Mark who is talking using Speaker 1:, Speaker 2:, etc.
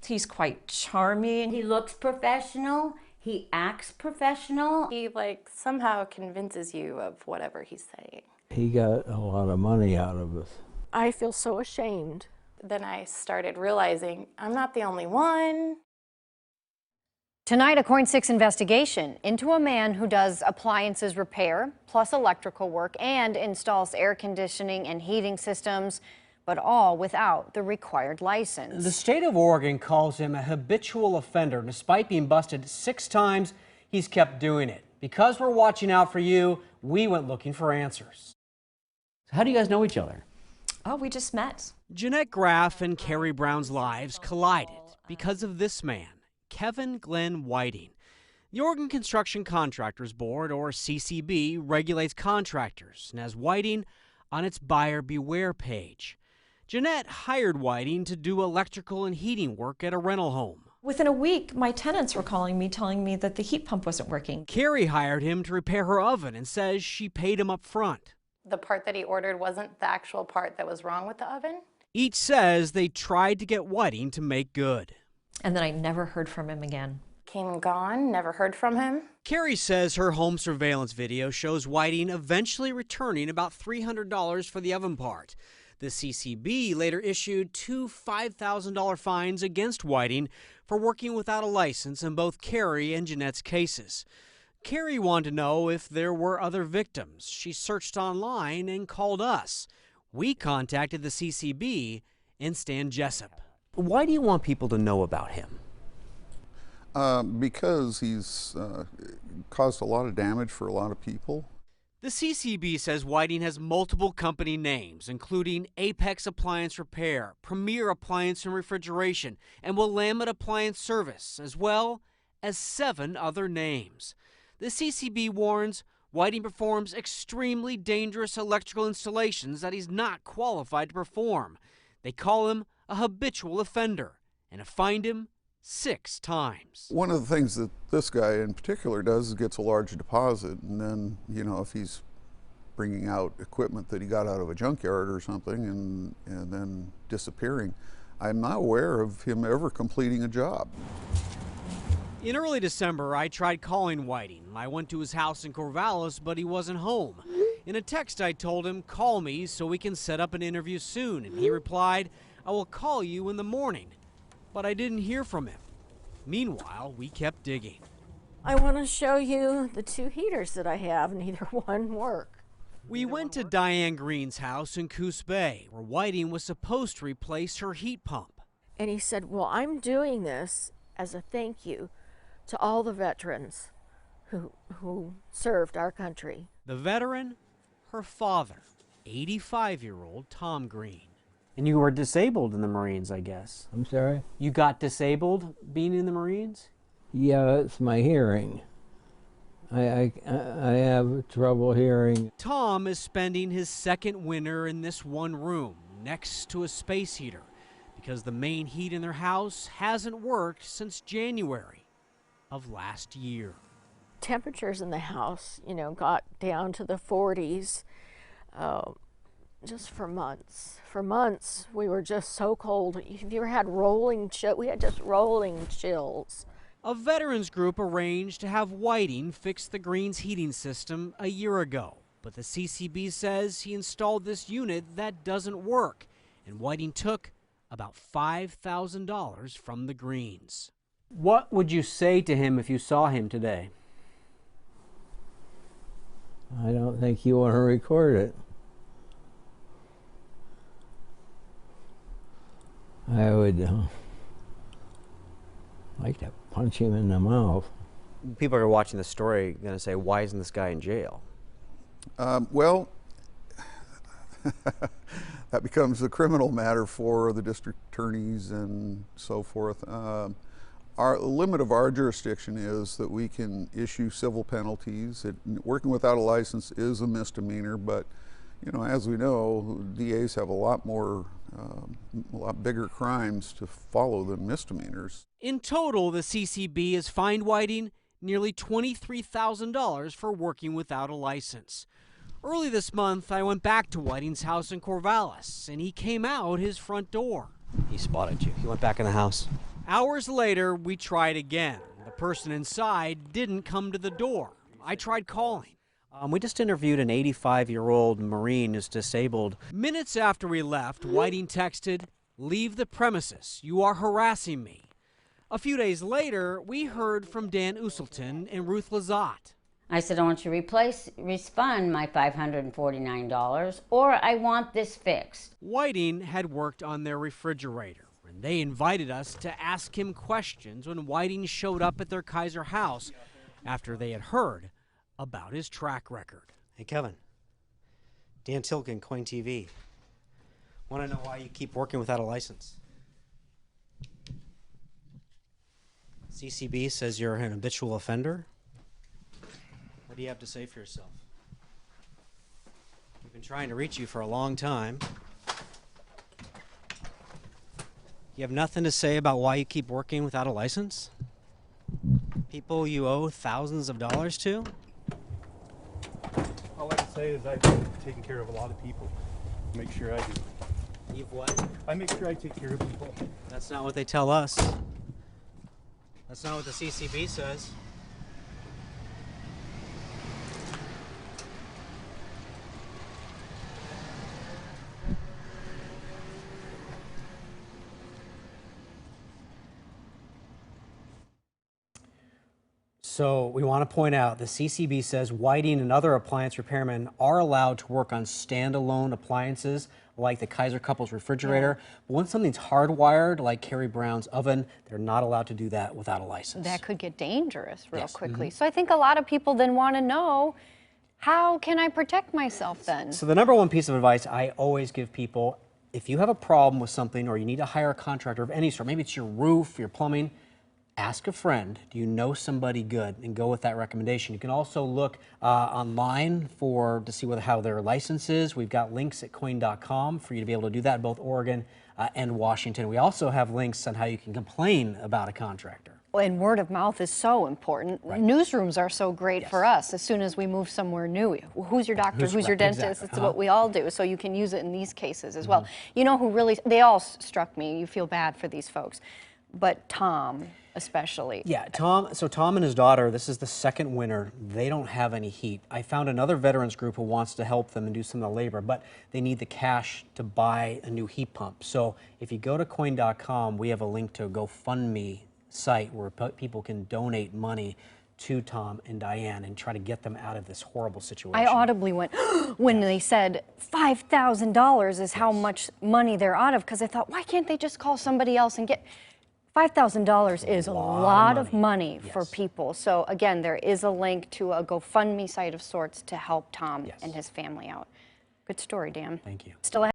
Speaker 1: He's quite charming.
Speaker 2: He looks professional. He acts professional.
Speaker 3: He somehow convinces you of whatever he's saying.
Speaker 4: He got a lot of money out of us.
Speaker 5: I feel so ashamed.
Speaker 3: Then I started realizing I'm not the only one.
Speaker 6: Tonight, a KOIN 6 investigation into a man who does appliances repair, plus electrical work, and installs air conditioning and heating systems, but all without the required license.
Speaker 7: The state of Oregon calls him a habitual offender. Despite being busted 6 times, he's kept doing it. Because we're watching out for you, we went looking for answers.
Speaker 8: How do you guys know each other?
Speaker 1: Oh, we just met.
Speaker 7: Jeanette Graff and Carrie Brown's lives collided because of this man, Kevin Glenn Whiting. The Oregon Construction Contractors Board, or CCB, regulates contractors and has Whiting on its buyer beware page. Jeanette hired Whiting to do electrical and heating work at a rental home.
Speaker 1: Within a week, my tenants were calling me, telling me that the heat pump wasn't working.
Speaker 7: Carrie hired him to repair her oven and says she paid him up front.
Speaker 3: The part that he ordered wasn't the actual part that was wrong with the oven.
Speaker 7: Each says they tried to get Whiting to make good.
Speaker 1: And then I never heard from him again.
Speaker 3: Came and gone, never heard from him.
Speaker 7: Carrie says her home surveillance video shows Whiting eventually returning about $300 for the oven part. The CCB later issued 2 $5,000 fines against Whiting for working without a license in both Carrie and Jeanette's cases. Carrie wanted to know if there were other victims. She searched online and called us. We contacted the CCB and Stan JESSUP.
Speaker 8: Why do you want people to know about him?
Speaker 9: Because he's caused a lot of damage for a lot of people.
Speaker 7: The CCB says Whiting has multiple company names, including Apex Appliance Repair, Premier Appliance and Refrigeration, and Willamette Appliance Service, as well as 7 other names. The CCB warns Whiting performs extremely dangerous electrical installations that he's not qualified to perform. They call him a habitual offender and have fined him 6 times.
Speaker 9: One of the things that this guy in particular does is gets a large deposit, and then, if he's bringing out equipment that he got out of a junkyard or something and then disappearing, I'm not aware of him ever completing a job.
Speaker 7: In early December, I tried calling Whiting. I went to his house in Corvallis, but he wasn't home. In a text, I told him, call me so we can set up an interview soon, and he replied, I will call you in the morning. But I didn't hear from him. Meanwhile, we kept digging.
Speaker 5: I want to show you the 2 heaters that I have, and neither one work.
Speaker 7: We went to Diane Greene's house in Coos Bay, where Whiting was supposed to replace her heat pump.
Speaker 5: And he said, well, I'm doing this as a thank you to all the veterans who served our country.
Speaker 7: The veteran, her father, 85-year-old Tom Greene.
Speaker 8: And you were disabled in the Marines, I guess.
Speaker 4: I'm sorry?
Speaker 8: You got disabled being in the Marines?
Speaker 4: Yeah, it's my hearing. I have trouble hearing.
Speaker 7: Tom is spending his 2nd winter in this one room next to a space heater because the main heat in their house hasn't worked since January of last year.
Speaker 5: Temperatures in the house, got down to the 40s just for months. For months, we were just so cold. Have you ever had rolling chill? We had just rolling chills.
Speaker 7: A veterans group arranged to have Whiting fix the Greene's heating system a year ago. But the CCB says he installed this unit that doesn't work, and Whiting took about $5,000 from the Greenes.
Speaker 8: What would you say to him if you saw him today?
Speaker 4: I don't think you want to record it. I would like to punch him in the mouth.
Speaker 8: People are watching the story going to say, why isn't this guy in jail?
Speaker 9: Well, that becomes a criminal matter for the district attorneys and so forth. The limit of our jurisdiction is that we can issue civil penalties. Working without a license is a misdemeanor, but as we know, DAs have a lot bigger crimes to follow than misdemeanors.
Speaker 7: In total, the CCB has fined Whiting nearly $23,000 for working without a license. Early this month, I went back to Whiting's house in Corvallis, and he came out his front door.
Speaker 8: He spotted you. He went back in the house.
Speaker 7: Hours later, we tried again. The person inside didn't come to the door. I tried calling.
Speaker 8: We just interviewed an 85-year-old Marine who's disabled.
Speaker 7: Minutes after we left, Whiting texted, "Leave the premises. You are harassing me." A few days later, we heard from Dan Uselton and Ruth Lazat.
Speaker 2: I said, I want you to refund my $549, or I want this fixed.
Speaker 7: Whiting had worked on their refrigerator, and they invited us to ask him questions when Whiting showed up at their Kaiser house after they had heard about his track record.
Speaker 8: Hey, Kevin. Dan Tilkin, Coin TV. Want to know why you keep working without a license? CCB says you're an habitual offender. What do you have to say for yourself? We've been trying to reach you for a long time. You have nothing to say about why you keep working without a license? People you owe thousands of dollars to?
Speaker 10: All I can say is I've taken care of a lot of people. Make sure I do.
Speaker 8: You've what?
Speaker 10: I make sure I take care of people.
Speaker 8: That's not what they tell us. That's not what the CCB says. So we want to point out the CCB says Whiting and other appliance repairmen are allowed to work on standalone appliances like the Kaiser couple's refrigerator. But when something's hardwired like Carrie Brown's oven, they're not allowed to do that without a license.
Speaker 6: That could get dangerous real quickly.
Speaker 8: Mm-hmm.
Speaker 6: So I think a lot of people then want to know, how can I protect myself then?
Speaker 8: So the number one piece of advice I always give people, if you have a problem with something or you need to hire a contractor of any sort, maybe it's your roof, your plumbing, ask a friend, do you know somebody good, and go with that recommendation. You can also look online to see how their license is. We've got links at coin.com for you to be able to do that in both Oregon and Washington. We also have links on how you can complain about a contractor.
Speaker 6: And word of mouth is so important.
Speaker 8: Right.
Speaker 6: Newsrooms are so great for us. As soon as we move somewhere new, who's your doctor, who's your dentist?
Speaker 8: Exactly.
Speaker 6: It's what we all do. So you can use it in these cases as well. You know who really, they all struck me. You feel bad for these folks. But Tom, especially.
Speaker 8: Yeah, Tom and his daughter, this is the second winter. They don't have any heat. I found another veterans group who wants to help them and do some of the labor, but they need the cash to buy a new heat pump. So if you go to coin.com, we have a link to a GoFundMe site where people can donate money to Tom and Diane and try to get them out of this horrible situation.
Speaker 6: I audibly went, when they said $5,000 is how much money they're out of, because I thought, why can't they just call somebody else and get... $5,000 is a lot of money for people. So again, there is a link to a GoFundMe site of sorts to help Tom and his family out. Good story, Dan.
Speaker 8: Thank you.
Speaker 6: Still